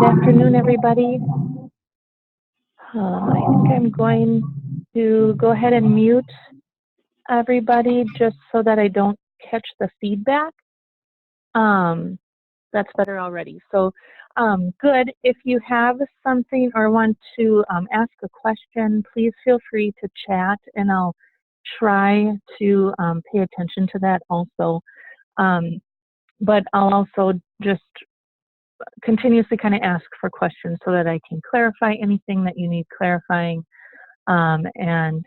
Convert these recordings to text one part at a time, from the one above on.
afternoon, everybody. I think I'm going to go ahead and mute everybody just so that I don't catch the feedback. That's better already. So good. If you have something or want to ask a question, please feel free to chat and I'll try to pay attention to that also. But I'll also just continuously kind of ask for questions so that I can clarify anything that you need clarifying. And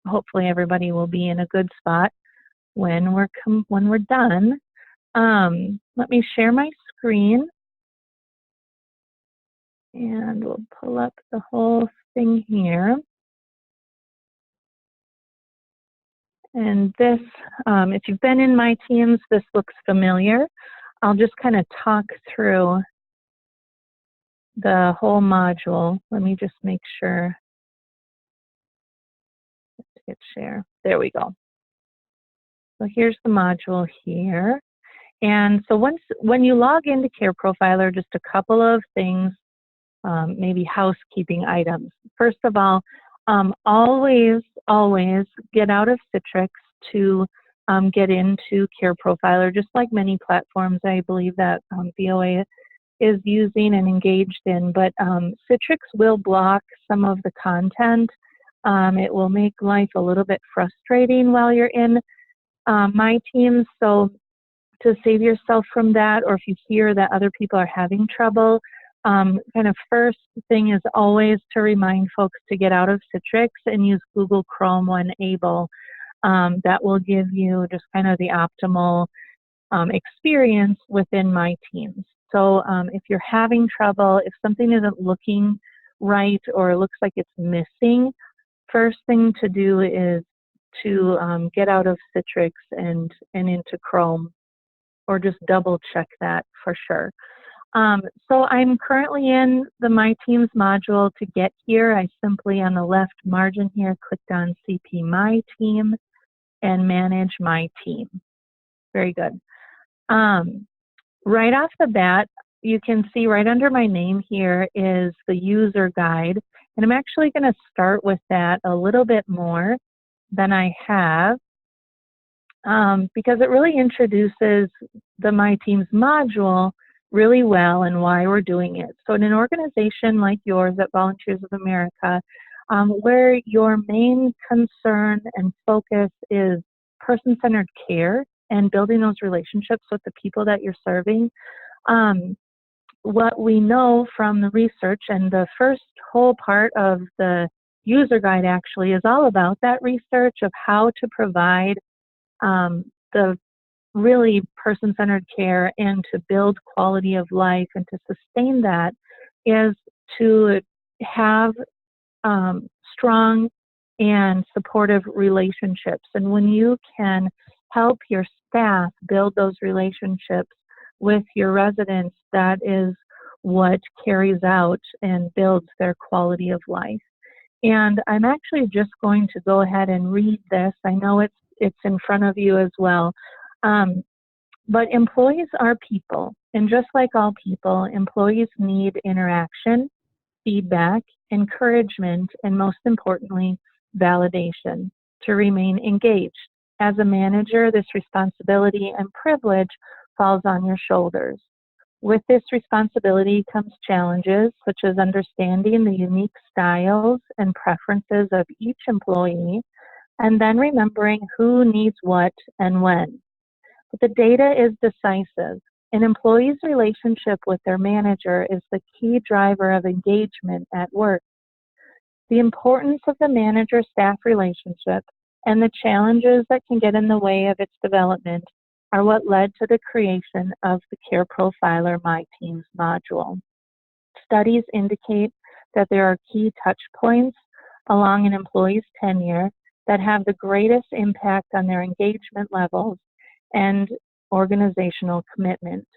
hopefully everybody will be in a good spot when we're done. Let me share my screen and we'll pull up the whole thing here. And this, if you've been in MyTeams, this looks familiar. I'll just kind of talk through the whole module. Let me just make sure. Let's hit share. There we go. So here's the module here. And so when you log into Care Profiler, just a couple of things, maybe housekeeping items. First of all, always get out of Citrix to get into Care Profiler, just like many platforms I believe that VOA is using and engaged in. But Citrix will block some of the content. It will make life a little bit frustrating while you're in MyTeams. So to save yourself from that, or if you hear that other people are having trouble, kind of first thing is always to remind folks to get out of Citrix and use Google Chrome when able. That will give you just kind of the optimal experience within MyTeams. So if you're having trouble, if something isn't looking right or it looks like it's missing, first thing to do is to get out of Citrix and into Chrome, or just double check that for sure. So I'm currently in the MyTeams module. To get here, I simply on the left margin here clicked on CP My Team and Manage My Team. Very good. Right off the bat, you can see right under my name here is the user guide. And I'm actually going to start with that a little bit more than I have because it really introduces the MyTeams module really well and why we're doing it. So in an organization like yours at Volunteers of America, where your main concern and focus is person-centered care and building those relationships with the people that you're serving, what we know from the research, and the first whole part of the user guide actually is all about that research of how to provide the really person-centered care and to build quality of life and to sustain that is to have strong and supportive relationships. And when you can help your staff build those relationships with your residents, that is what carries out and builds their quality of life. And I'm actually just going to go ahead and read this. I know it's in front of you as well. But employees are people, and just like all people, employees need interaction, feedback, encouragement, and most importantly, validation to remain engaged. As a manager, this responsibility and privilege falls on your shoulders. With this responsibility comes challenges such as understanding the unique styles and preferences of each employee, and then remembering who needs what and when. But the data is decisive. An employee's relationship with their manager is the key driver of engagement at work. The importance of the manager-staff relationship and the challenges that can get in the way of its development are what led to the creation of the Care Profiler MyTeams module. Studies indicate that there are key touch points along an employee's tenure that have the greatest impact on their engagement levels and organizational commitment.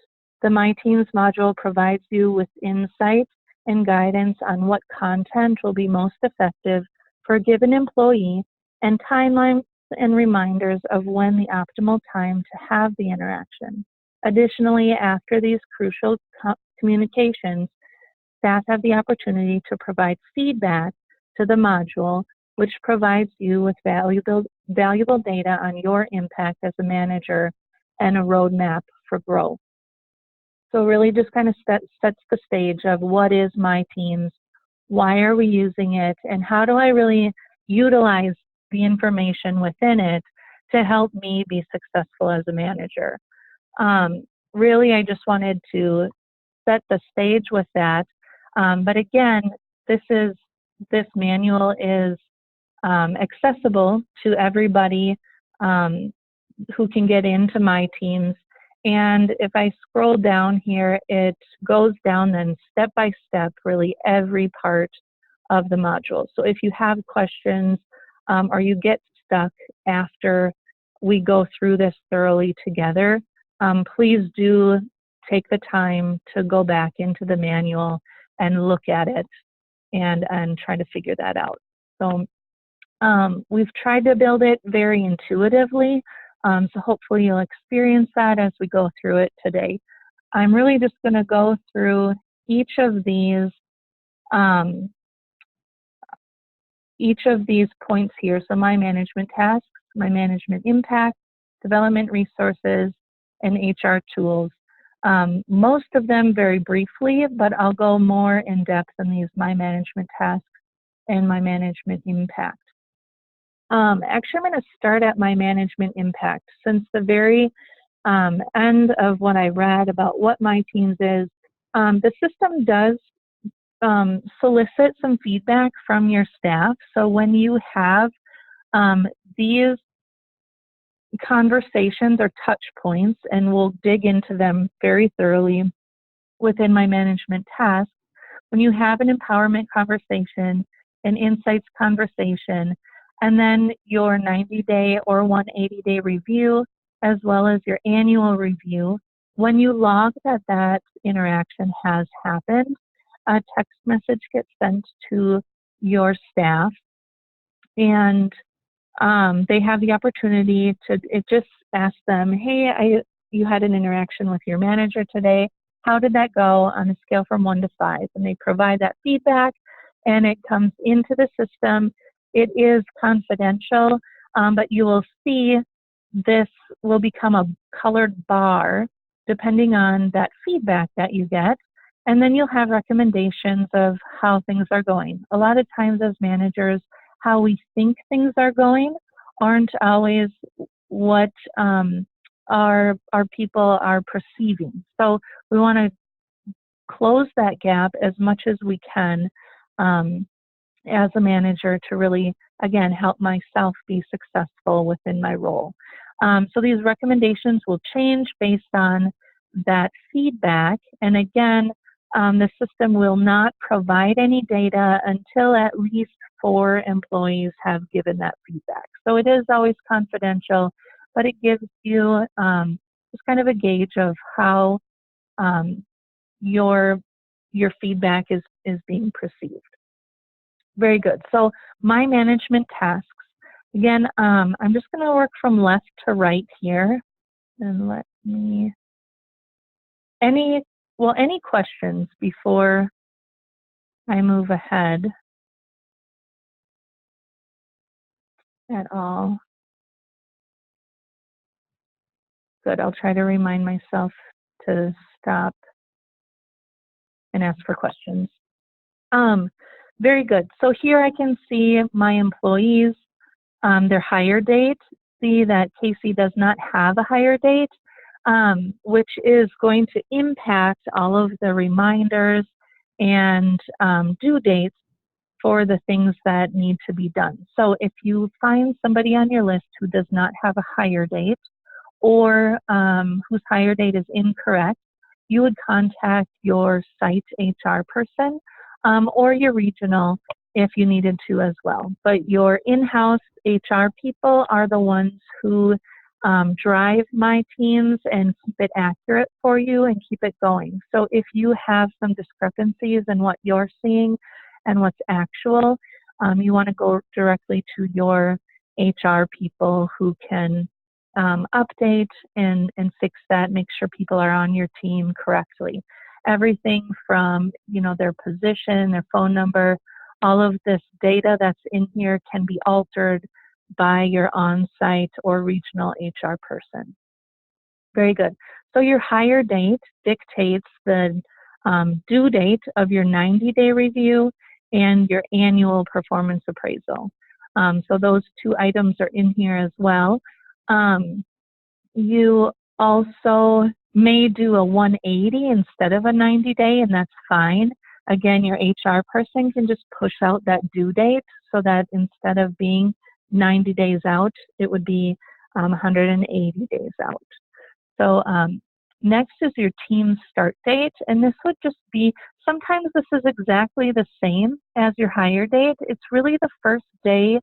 The MyTeams module provides you with insights and guidance on what content will be most effective for a given employee and timelines and reminders of when the optimal time to have the interaction. Additionally, after these crucial communications, staff have the opportunity to provide feedback to the module, which provides you with valuable data on your impact as a manager and a roadmap for growth. So really just kind of sets the stage of what is MyTeams, why are we using it, and how do I really utilize the information within it to help me be successful as a manager. Really, I just wanted to set the stage with that. But again, this manual is accessible to everybody who can get into MyTeams. And if I scroll down here, it goes down then step by step, really every part of the module. So if you have questions or you get stuck after we go through this thoroughly together, please do take the time to go back into the manual and look at it and try to figure that out. So we've tried to build it very intuitively, so hopefully you'll experience that as we go through it today. I'm really just going to go through each of these points here. So my management tasks, my management impact, development resources, and HR tools. Most of them very briefly, but I'll go more in depth in these my management tasks and my management impact. Actually, I'm going to start at my management impact. Since the very end of what I read about what MyTeams is, the system does solicit some feedback from your staff. So when you have these conversations or touch points, and we'll dig into them very thoroughly within my management tasks, when you have an empowerment conversation, an insights conversation, and then your 90-day or 180-day review, as well as your annual review, when you log that interaction has happened, a text message gets sent to your staff, and they have the opportunity to, it just asks them, hey, you had an interaction with your manager today. How did that go on a scale from 1 to 5? And they provide that feedback, and it comes into the system. It is confidential, but you will see this will become a colored bar depending on that feedback that you get. And then you'll have recommendations of how things are going. A lot of times as managers, how we think things are going aren't always what our people are perceiving. So we want to close that gap as much as we can as a manager to really, again, help myself be successful within my role. So these recommendations will change based on that feedback. And again, the system will not provide any data until at least 4 employees have given that feedback. So it is always confidential, but it gives you just kind of a gauge of how your feedback is being perceived. Very good. So my management tasks. Again, I'm just going to work from left to right here, and let me. Any questions before I move ahead at all? Good. I'll try to remind myself to stop and ask for questions. Very good. So here I can see my employees, their hire date. See that Casey does not have a hire date, which is going to impact all of the reminders and due dates for the things that need to be done. So if you find somebody on your list who does not have a hire date or whose hire date is incorrect, you would contact your site HR person or your regional if you needed to as well. But your in-house HR people are the ones who drive MyTeams and keep it accurate for you and keep it going. So if you have some discrepancies in what you're seeing and what's actual, you want to go directly to your HR people who can update and fix that, make sure people are on your team correctly. everything from, their position, their phone number, all of this data that's in here can be altered by your on-site or regional HR person. Very good. So your hire date dictates the due date of your 90-day review and your annual performance appraisal. So those two items are in here as well. You also may do a 180 instead of a 90-day, and that's fine. Again, your HR person can just push out that due date so that instead of being 90 days out, it would be 180 days out. So next is your team start date, and this would just be, sometimes this is exactly the same as your hire date. It's really the first day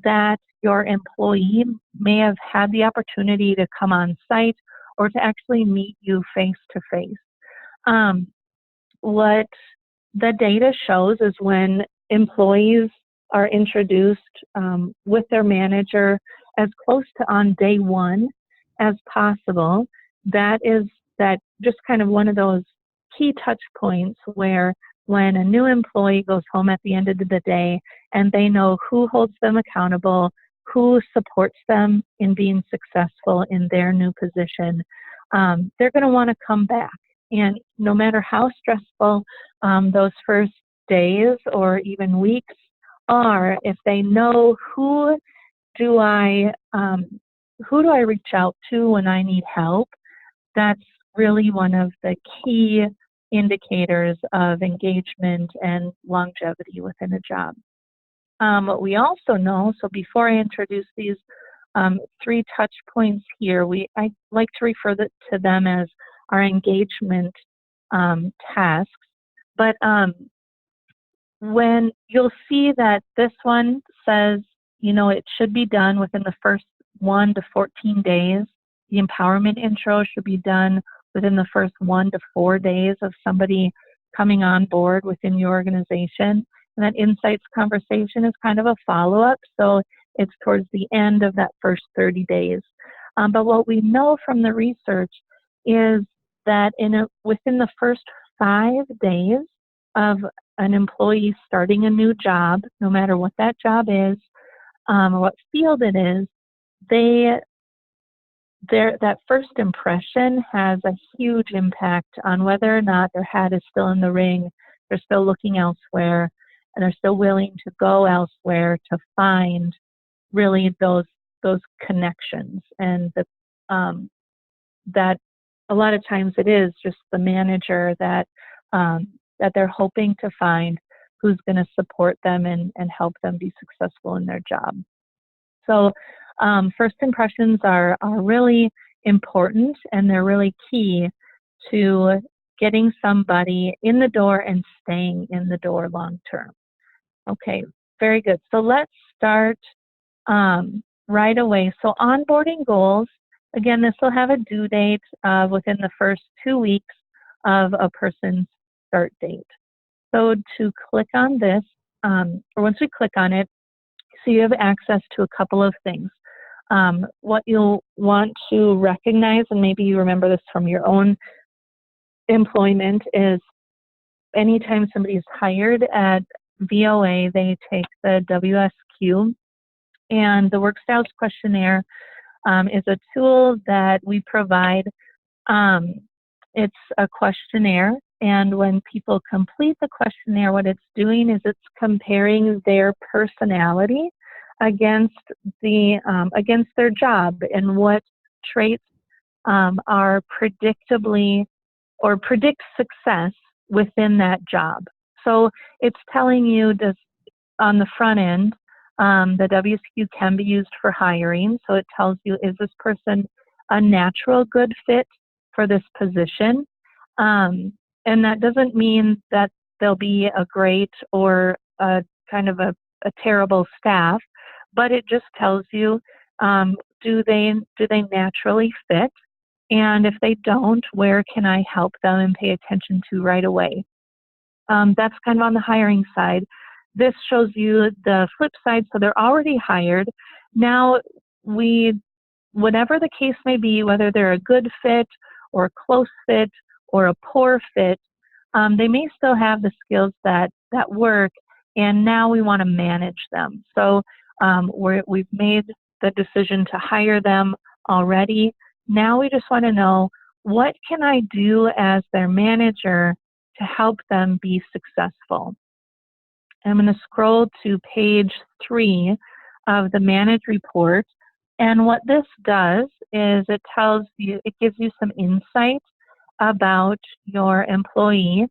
that your employee may have had the opportunity to come on site or to actually meet you face to face. What the data shows is when employees are introduced with their manager as close to on day one as possible, that just kind of one of those key touch points where when a new employee goes home at the end of the day and they know who holds them accountable, who supports them in being successful in their new position, they're going to want to come back. And no matter how stressful those first days or even weeks are, if they know who do I reach out to when I need help, that's really one of the key indicators of engagement and longevity within a job. What we also know, so before I introduce these 3 touch points here, I like to refer to them as our engagement tasks. But when you'll see that this one says, it should be done within the first 1 to 14 days. The empowerment intro should be done within the first 1 to 4 days of somebody coming on board within your organization. And that insights conversation is kind of a follow-up, so it's towards the end of that first 30 days. But what we know from the research is that within the first 5 days of an employee starting a new job, no matter what that job is, or what field it is, that first impression has a huge impact on whether or not their hat is still in the ring, they're still looking elsewhere, and they're still willing to go elsewhere to find really those connections. And that a lot of times it is just the manager that they're hoping to find who's going to support them and help them be successful in their job. So first impressions are really important, and they're really key to getting somebody in the door and staying in the door long term. Okay, very good. So let's start right away. So onboarding goals, again, this will have a due date within the first 2 weeks of a person's start date. So to click on this, or once we click on it, so you have access to a couple of things. What you'll want to recognize, and maybe you remember this from your own employment, is anytime somebody's hired at VOA, they take the WSQ, and the Work Styles Questionnaire is a tool that we provide. It's a questionnaire, and when people complete the questionnaire, what it's doing is it's comparing their personality against their job and what traits are predictably or predict success within that job. So it's telling you this on the front end. The WSQ can be used for hiring, so it tells you, is this person a natural good fit for this position? And that doesn't mean that they'll be a great or a kind of a terrible staff, but it just tells you, do they naturally fit? And if they don't, where can I help them and pay attention to right away? That's kind of on the hiring side. This shows you the flip side, so they're already hired. Now, whatever the case may be, whether they're a good fit or a close fit or a poor fit, they may still have the skills that work, and now we want to manage them. So we've made the decision to hire them already. Now we just want to know, what can I do as their manager to help them be successful? I'm going to scroll to page 3 of the Manage report. And what this does is it gives you some insight about your employee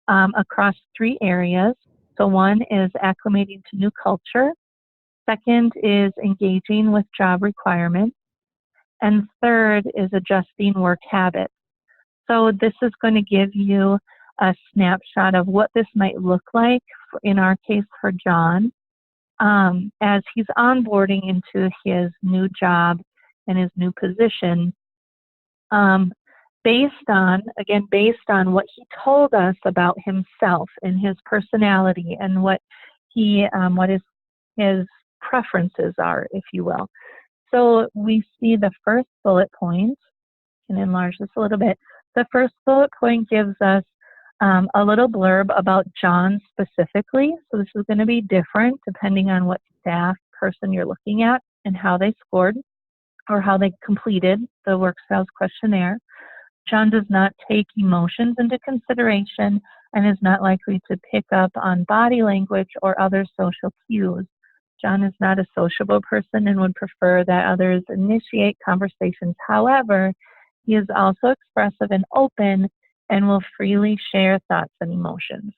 across 3 areas. So one is acclimating to new culture. Second is engaging with job requirements. And third is adjusting work habits. So this is going to give you a snapshot of what this might look like, in our case for John, as he's onboarding into his new job and his new position, based on what he told us about himself and his personality and what his preferences are, if you will. So we see the first bullet point. Can enlarge this a little bit. The first bullet point gives us a little blurb about John specifically. So this is going to be different depending on what staff person you're looking at and how they scored or how they completed the work styles questionnaire. John does not take emotions into consideration and is not likely to pick up on body language or other social cues. John is not a sociable person and would prefer that others initiate conversations. However, he is also expressive and open and will freely share thoughts and emotions.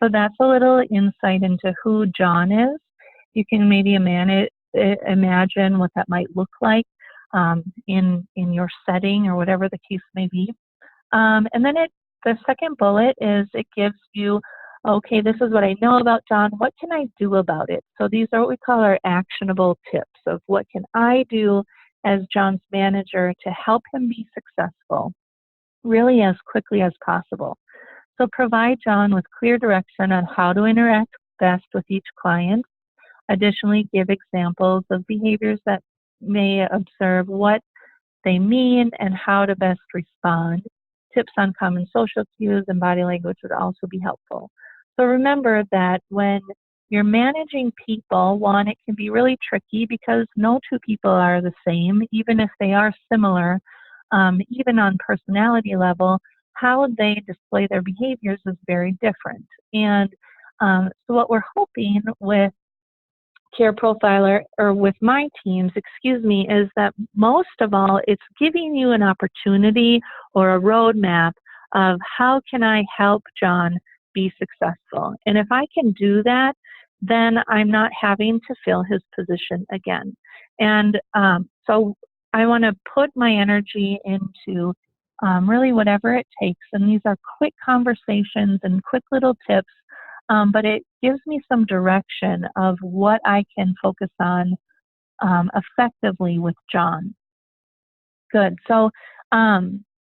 So that's a little insight into who John is. You can maybe imagine what that might look like in your setting or whatever the case may be. And then the second bullet is it gives you, okay, this is what I know about John. What can I do about it? So these are what we call our actionable tips of what can I do as John's manager to help him be successful, really as quickly as possible. So provide John with clear direction on how to interact best with each client. Additionally, give examples of behaviors that may observe what they mean and how to best respond. Tips on common social cues and body language would also be helpful. So remember that when you're managing people, one, it can be really tricky because no two people are the same, even if they are similar, even on personality level, how they display their behaviors is very different. And so what we're hoping with Care Profiler, or with MyTeams, is that most of all, it's giving you an opportunity or a roadmap of how can I help John be successful. And if I can do that, then I'm not having to fill his position again. And so I want to put my energy into really whatever it takes. And these are quick conversations and quick little tips, but it gives me some direction of what I can focus on effectively with John. Good. So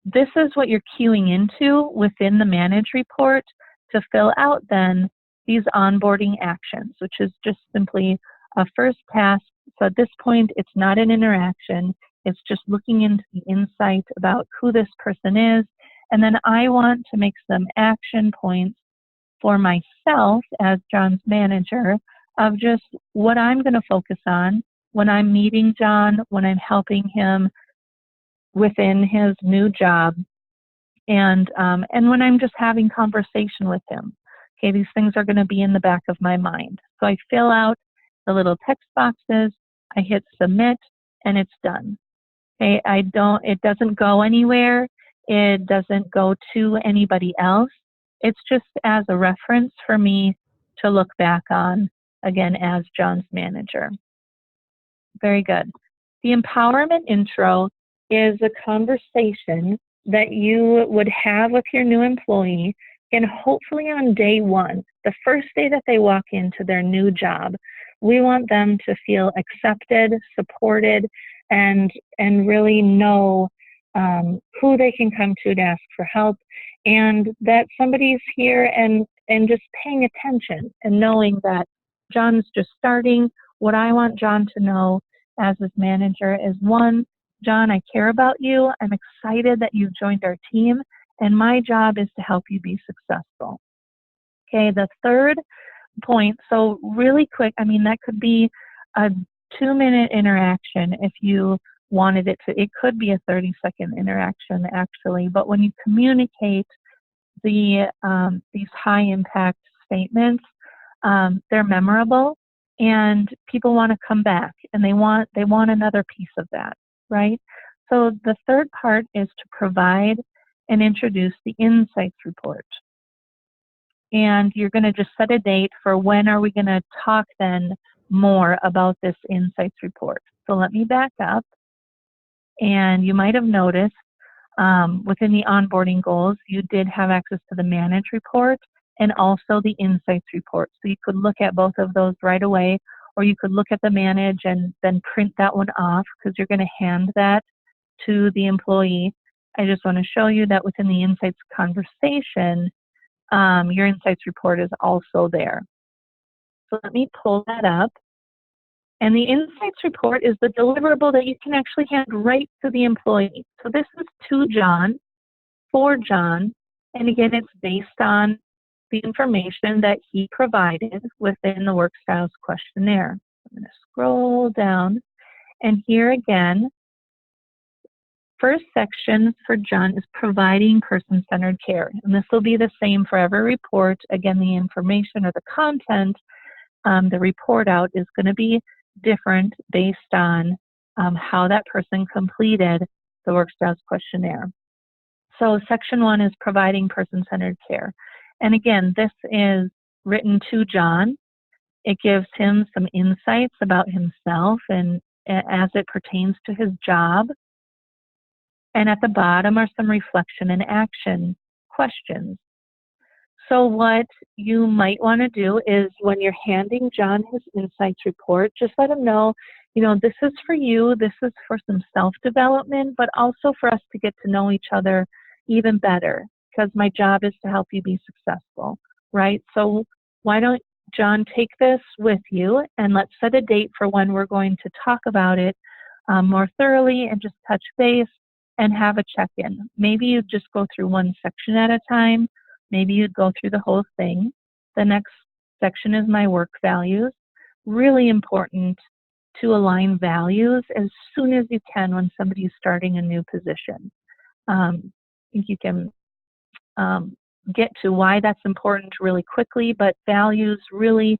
this is what you're queuing into within the Manage report to fill out then these onboarding actions, which is just simply a first task. So at this point, it's not an interaction. It's just looking into the insight about who this person is. And then I want to make some action points for myself as John's manager of just what I'm going to focus on when I'm meeting John, when I'm helping him within his new job, and when I'm just having conversation with him. Okay, these things are going to be in the back of my mind. So I fill out the little text boxes, I hit submit, and it's done. Okay, it doesn't go anywhere. It doesn't go to anybody else. It's just as a reference for me to look back on, again, as John's manager. Very good. The empowerment intro is a conversation that you would have with your new employee, and hopefully on day one, the first day that they walk into their new job. We want them to feel accepted, supported, and really know who they can come to ask for help, and that somebody's here and just paying attention and knowing that John's just starting. What I want John to know as his manager is, one, John, I care about you. I'm excited that you've joined our team, and my job is to help you be successful. Okay, the third point, so really quick, I mean, that could be a 2-minute interaction if you wanted it to. It could be a 30-second interaction, actually, but when you communicate these high impact statements, they're memorable, and people want to come back, and they want another piece of that, right? So the third part is to provide and introduce the insights report. And you're going to just set a date for when are we going to talk then more about this insights report. So let me back up. And you might have noticed within the onboarding goals, you did have access to the manage report and also the insights report. So you could look at both of those right away, or you could look at the manage and then print that one off because you're going to hand that to the employee. I just want to show you that within the insights conversation, your insights report is also there. So let me pull that up. And the insights report is the deliverable that you can actually hand right to the employee. So this is to John, for John, and again, it's based on the information that he provided within the work styles questionnaire. I'm going to scroll down, and here again, first section for John is providing person-centered care. And this will be the same for every report. Again, the information or the content, the report out is going to be different based on how that person completed the work styles questionnaire. So section 1 is providing person-centered care. And again, this is written to John. It gives him some insights about himself and as it pertains to his job. And at the bottom are some reflection and action questions. So what you might want to do is when you're handing John his insights report, just let him know, this is for you, this is for some self-development, but also for us to get to know each other even better, because my job is to help you be successful, right? So why don't John take this with you, and let's set a date for when we're going to talk about it more thoroughly and just touch base and have a check-in. Maybe you just go through one section at a time. Maybe you'd go through the whole thing. The next section is my work values. Really important to align values as soon as you can when somebody's starting a new position. I think you can get to why that's important really quickly, but values really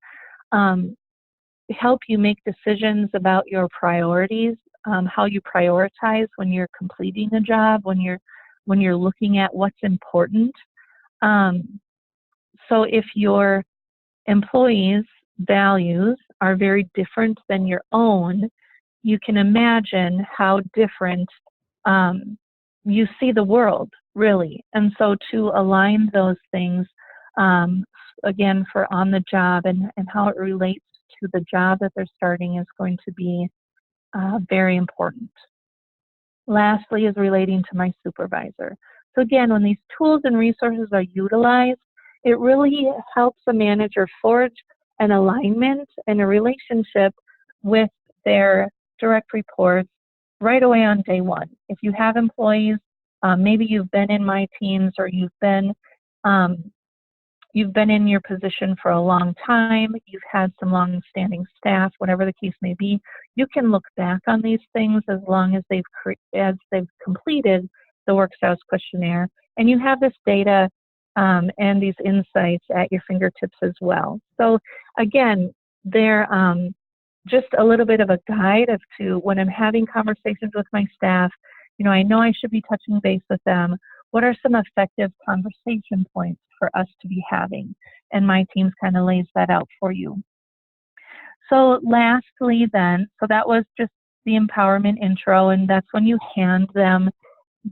help you make decisions about your priorities, how you prioritize when you're completing a job, when you're looking at what's important. So if your employees' values are very different than your own, you can imagine how different you see the world, really. And so to align those things, again, for on the job and how it relates to the job that they're starting is going to be very important. Lastly is relating to my supervisor. So again, when these tools and resources are utilized, it really helps a manager forge an alignment and a relationship with their direct reports right away on day one. If you have employees, maybe you've been in MyTeams or you've been in your position for a long time, you've had some long-standing staff, whatever the case may be, you can look back on these things as long as they've completed the work styles questionnaire, and you have this data and these insights at your fingertips as well. So again, they're just a little bit of a guide as to when I'm having conversations with my staff, I know I should be touching base with them. What are some effective conversation points for us to be having? And MyTeams kind of lays that out for you. So lastly then, so that was just the empowerment intro, and that's when you hand them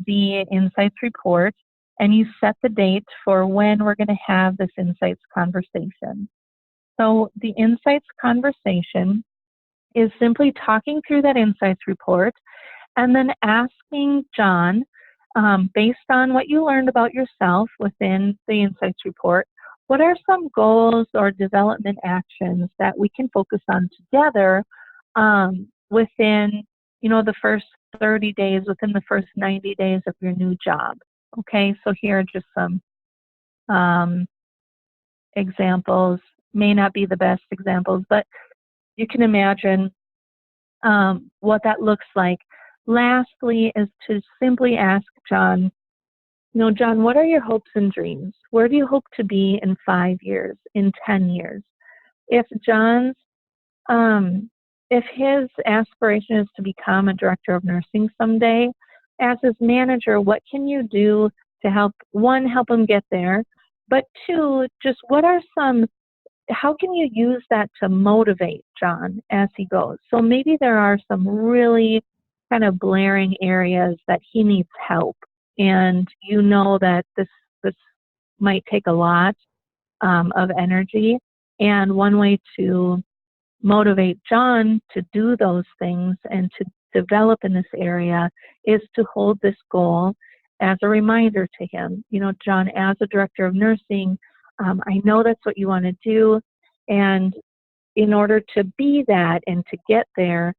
the insights report and you set the date for when we're going to have this insights conversation. So the insights conversation is simply talking through that insights report and then asking John, based on what you learned about yourself within the insights report, what are some goals or development actions that we can focus on together within, the first 30 days, within the first 90 days of your new job Okay, so here are just some examples. May not be the best examples, but you can imagine what that looks like. Lastly is to simply ask John, John, what are your hopes and dreams? Where do you hope to be in 5 years, in 10 years? If John's, if his aspiration is to become a director of nursing someday, as his manager, what can you do to help, one, help him get there, but two, just how can you use that to motivate John as he goes? So maybe there are some really kind of blaring areas that he needs help, and that this might take a lot of energy, and one way to motivate John to do those things and to develop in this area is to hold this goal as a reminder to him. John, as a director of nursing, I know that's what you want to do, and in order to be that and to get there,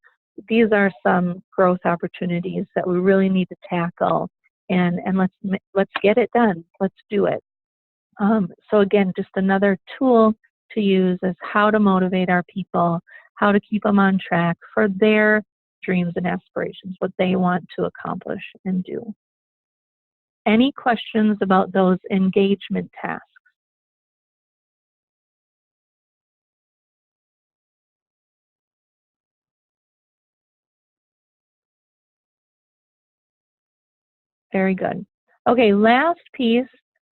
these are some growth opportunities that we really need to tackle, and let's get it done. Let's do it. So again, just another tool to use is how to motivate our people, how to keep them on track for their dreams and aspirations, what they want to accomplish and do. Any questions about those engagement tasks? Very good. Okay, last piece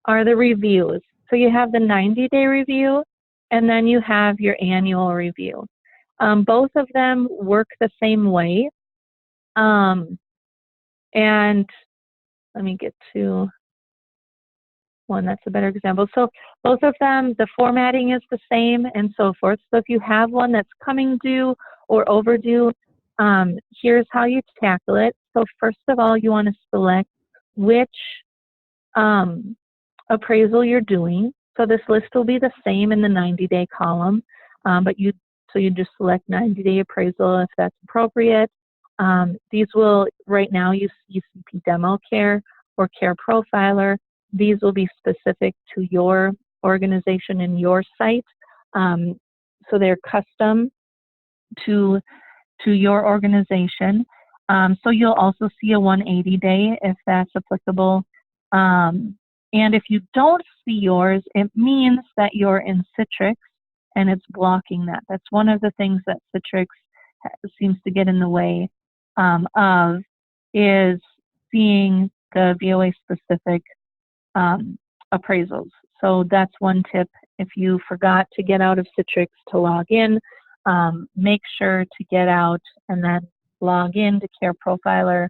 are the reviews. So you have the 90-day review, and then you have your annual review. Both of them work the same way. And let me get to one that's a better example. So both of them, the formatting is the same and so forth. So if you have one that's coming due or overdue, here's how you tackle it. So first of all, you want to select which appraisal you're doing. So this list will be the same in the 90-day column, but you just select 90-day appraisal if that's appropriate. These will right now use UCP Demo Care or Care Profiler. These will be specific to your organization and your site. So they're custom to your organization. So you'll also see a 180-day if that's applicable. And if you don't see yours, it means that you're in Citrix and it's blocking that. That's one of the things that Citrix seems to get in the way of, is seeing the VOA specific appraisals. So that's one tip. If you forgot to get out of Citrix to log in, make sure to get out and then log in to Care Profiler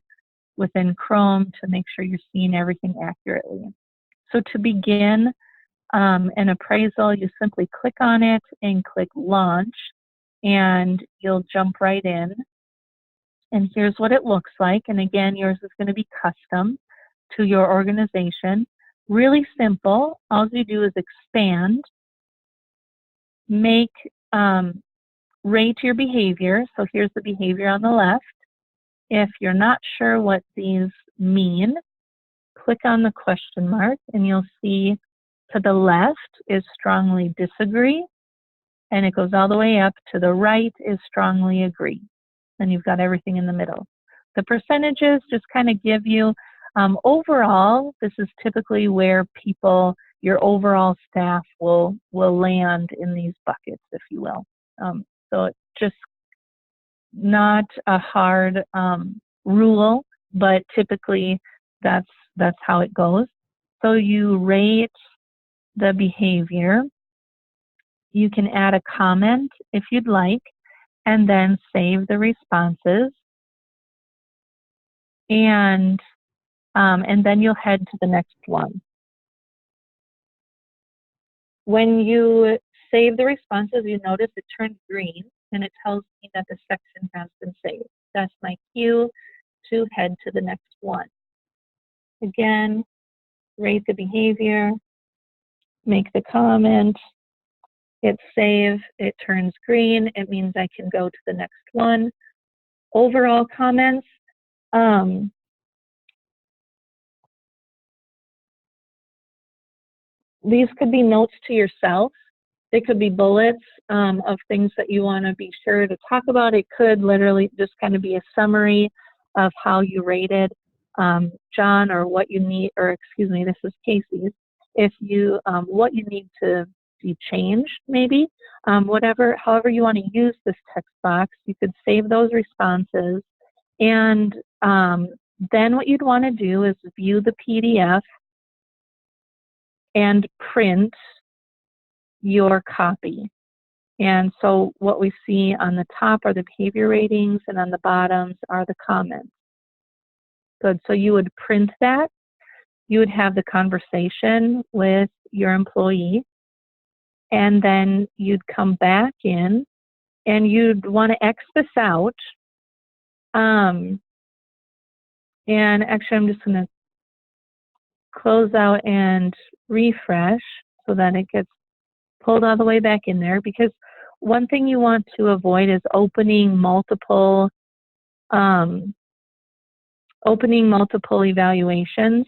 within Chrome to make sure you're seeing everything accurately. So to begin an appraisal, you simply click on it and click Launch, and you'll jump right in. And here's what it looks like. And again, yours is going to be custom to your organization. Really simple. All you do is expand, rate your behavior. So here's the behavior on the left. If you're not sure what these mean, click on the question mark and you'll see to the left is strongly disagree, and it goes all the way up to the right is strongly agree. Then you've got everything in the middle. The percentages just kind of give you, overall, this is typically where your overall staff will land in these buckets, if you will. So it's just not a hard rule, but typically that's how it goes. So you rate the behavior. You can add a comment if you'd like, and then save the responses. And then you'll head to the next one. When you save the responses, you notice it turns green, and it tells me that the section has been saved. That's my cue to head to the next one. Again, rate the behavior, make the comment, hit save, it turns green, it means I can go to the next one. Overall comments, these could be notes to yourself. They could be bullets of things that you want to be sure to talk about. It could literally just kind of be a summary of how you rated John, or what you need, or excuse me, this is Casey's. If you, what you need to be changed, maybe, however you want to use this text box, you could save those responses. And then what you'd want to do is view the PDF and print your copy. And so what we see on the top are the behavior ratings, and on the bottoms are the comments. Good, so you would print that. You would have the conversation with your employee, and then you'd come back in and you'd want to X this out. And actually I'm just going to close out and refresh so that it gets pulled all the way back in there, because one thing you want to avoid is opening multiple evaluations,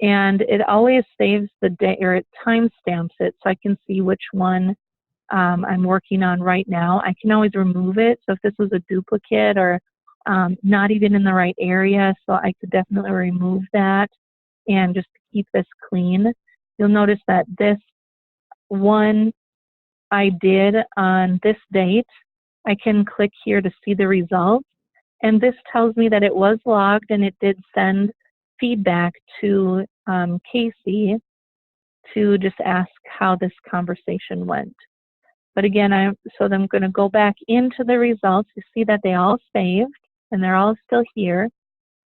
and it always saves the day, or it timestamps it, so I can see which one I'm working on right now. I can always remove it, so if this was a duplicate or not even in the right area, so I could definitely remove that and just keep this clean. You'll notice that this one I did on this date, I can click here to see the results, and this tells me that it was logged and it did send feedback to Casey to just ask how this conversation went. But again, I'm going to go back into the results. You see that they all saved and they're all still here.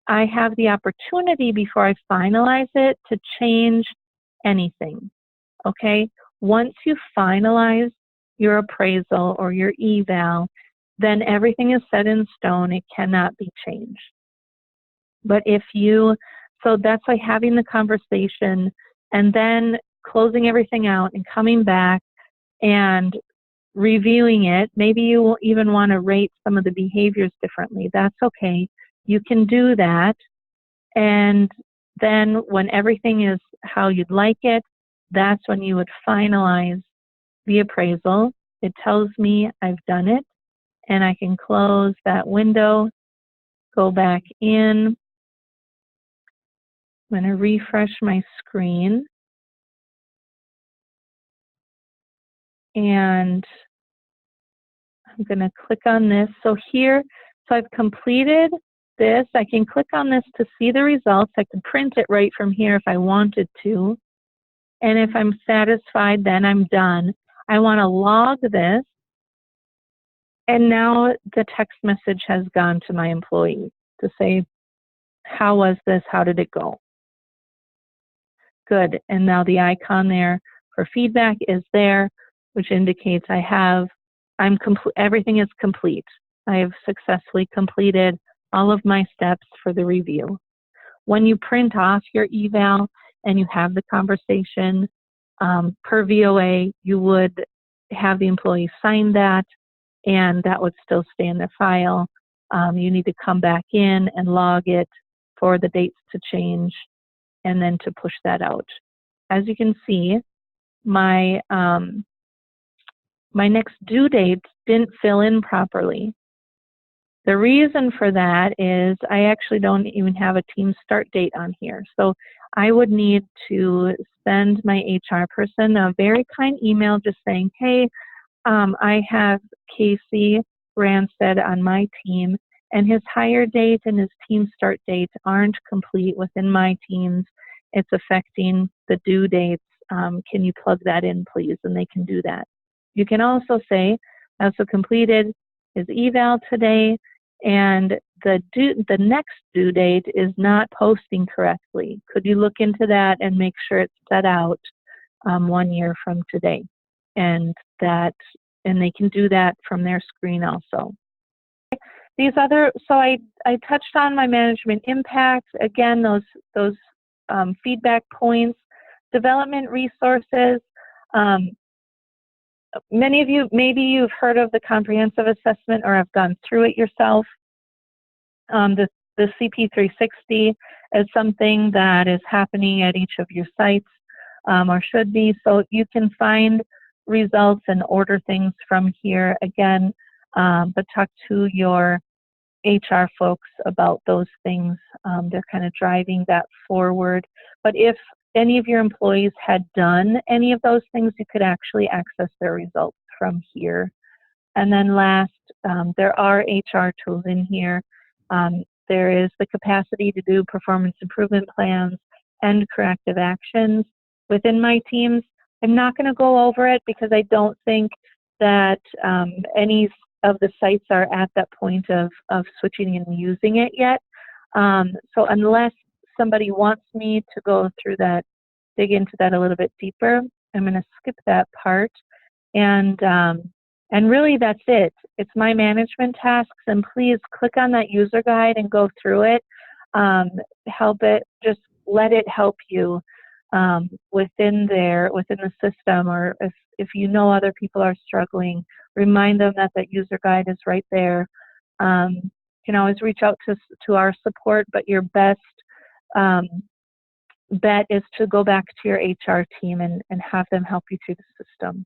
I have the opportunity before I finalize it to change anything, okay? Once you finalize your appraisal or your eval, then everything is set in stone. It cannot be changed. But if you, so that's why having the conversation and then closing everything out and coming back and reviewing it, maybe you will even want to rate some of the behaviors differently. That's okay. You can do that. And then when everything is how you'd like it, that's when you would finalize the appraisal. It tells me I've done it, and I can close that window, go back in. I'm going to refresh my screen. And I'm going to click on this. So here, so I've completed this. I can click on this to see the results. I can print it right from here if I wanted to. And if I'm satisfied, then I'm done. I want to log this. And now the text message has gone to my employee to say, how was this? How did it go? Good. And now the icon there for feedback is there, which indicates everything is complete. I have successfully completed all of my steps for the review. When you print off your eval and you have the conversation per VOA, you would have the employee sign that, and that would still stay in the file. You need to come back in and log it for the dates to change and then to push that out. As you can see, my next due date didn't fill in properly. The reason for that is I actually don't even have a team start date on here. So I would need to send my HR person a very kind email just saying, hey, I have Casey Ranstead on my team, and his hire date and his team start date aren't complete within MyTeams. It's affecting the due dates. Can you plug that in, please? And they can do that. You can also say, also completed his eval today, and the next due date is not posting correctly. Could you look into that and make sure it's set out 1 year from today? And they can do that from their screen also. These other, so I touched on my management impact. Again, those feedback points, development resources. Many of you, maybe you've heard of the comprehensive assessment or have gone through it yourself. The CP360 is something that is happening at each of your sites. or should be. So you can find results and order things from here again, but talk to your HR folks about those things. They're kind of driving that forward. But if any of your employees had done any of those things, you could actually access their results from here. And then last, there are HR tools in here. There is the capacity to do performance improvement plans and corrective actions within MyTeams. I'm not going to go over it because I don't think that any of the sites are at that point of switching and using it yet. So unless somebody wants me to go through that, dig into that a little bit deeper, I'm going to skip that part. And really that's it. It's my management tasks, and please click on that user guide and go through it. Help it, just let it help you within the system, or if you know other people are struggling, remind them that that user guide is right there. You can always reach out to our support, but your best bet is to go back to your HR team and have them help you through the system.